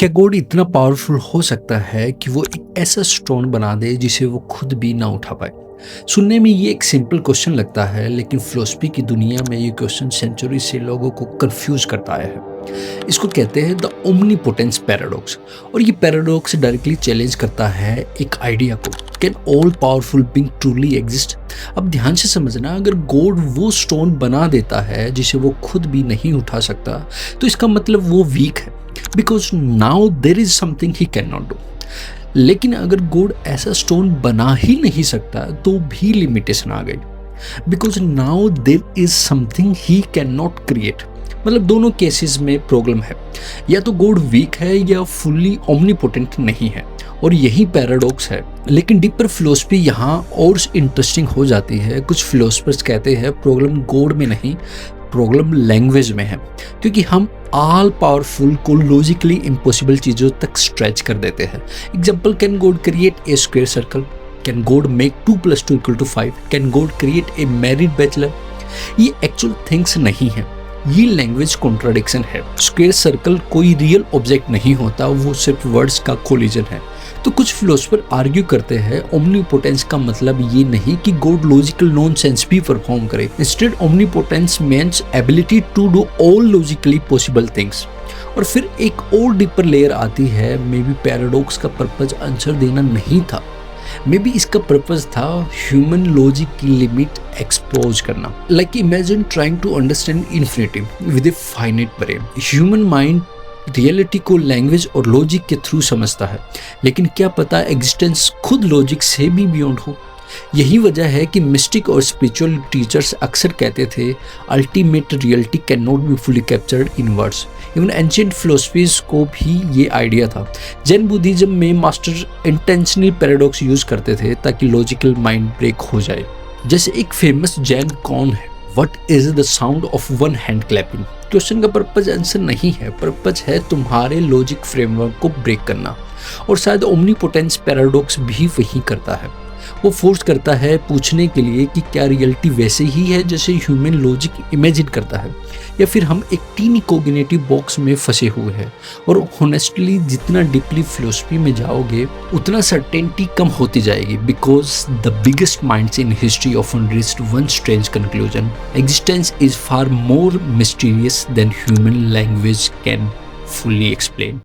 क्या गॉड इतना पावरफुल हो सकता है कि वो एक ऐसा स्टोन बना दे जिसे वो खुद भी ना उठा पाए? सुनने में ये एक सिंपल क्वेश्चन लगता है, लेकिन फिलोसफी की दुनिया में ये क्वेश्चन सेंचुरी से लोगों को कंफ्यूज करता आया है। इसको कहते हैं द ओमनीपोटेंस पैराडॉक्स। और ये पैराडॉक्स डायरेक्टली चैलेंज करता है एक आइडिया को, can all powerful being truly exist? अब ध्यान से समझना, अगर गॉड वो स्टोन बना देता है जिसे वो खुद भी नहीं उठा सकता, तो इसका मतलब वो वीक है, because now there is something he can not do. लेकिन अगर गॉड ऐसा स्टोन बना ही नहीं सकता तो भी लिमिटेशन आ गई, because now there is something he can not create. मतलब दोनों केसेस में प्रॉब्लम है, या तो गॉड वीक है या फुल्ली ओमनीपोटेंट नहीं है, और यही पैराडॉक्स है। लेकिन डीपर फिलोसफी यहाँ और इंटरेस्टिंग हो जाती है। कुछ फिलोसफर्स कहते हैं प्रॉब्लम गॉड में नहीं, प्रॉब्लम लैंग्वेज में है, क्योंकि हम ऑल पावरफुल को लॉजिकली इम्पॉसिबल चीज़ों तक स्ट्रेच कर देते हैं। Example, can God create a square circle? Can God make 2 + 2 = 5? Can God create a married bachelor? ये एक्चुअल थिंग्स नहीं है, ये लैंग्वेज कॉन्ट्राडिक्शन है। स्क्वायर सर्कल कोई रियल ऑब्जेक्ट नहीं होता, वो सिर्फ वर्ड्स का कोलिजन है। तो कुछ फिलोसफर आर्ग्यू करते हैं ओमनीपोटेंस का मतलब ये नहीं कि गॉड लॉजिकल नॉनसेंस भी परफॉर्म करे। Instead omnipotence means ability to do all logically possible things. और फिर एक और डीपर लेयर आती है, मे बी पैराडॉक्स का पर्पज आंसर देना नहीं था, मे बी इसका पर्पज था ह्यूमन लॉजिक की लिमिट एक्सपोज करना। Like imagine trying to understand infinity with a finite brain. Human mind reality को लैंग्वेज और लॉजिक के थ्रू समझता है, लेकिन क्या पता एग्जिस्टेंस खुद लॉजिक से भी बियॉन्ड हो। यही वजह है कि मिस्टिक और स्पिरिचुअल टीचर्स अक्सर कहते थे ultimate reality can not be fully captured in words. Even ancient philosophies को भी ये आइडिया था। जैन बुद्धिज्म में मास्टर इंटेंशनली पैराडॉक्स यूज करते थे ताकि लॉजिकल माइंड ब्रेक हो जाए। जैसे एक फेमस जैन कौन है, what is the sound of one hand clapping? Question का पर्पज आंसर नहीं है, पर्पज है तुम्हारे लॉजिक फ्रेमवर्क को ब्रेक करना। और शायद ओमनीपोटेंस पैराडॉक्स भी वही करता है। वो फोर्स करता है पूछने के लिए कि क्या रियलिटी वैसे ही है जैसे ह्यूमन लॉजिक इमेजिन करता है, या फिर हम एक टीनी कोग्निटिव बॉक्स में फंसे हुए हैं। और होनेस्टली जितना डीपली फिलोसफी में जाओगे उतना सर्टेनिटी कम होती जाएगी, because the biggest minds in history often reached one strange conclusion: existence is far more mysterious than human language can fully explain.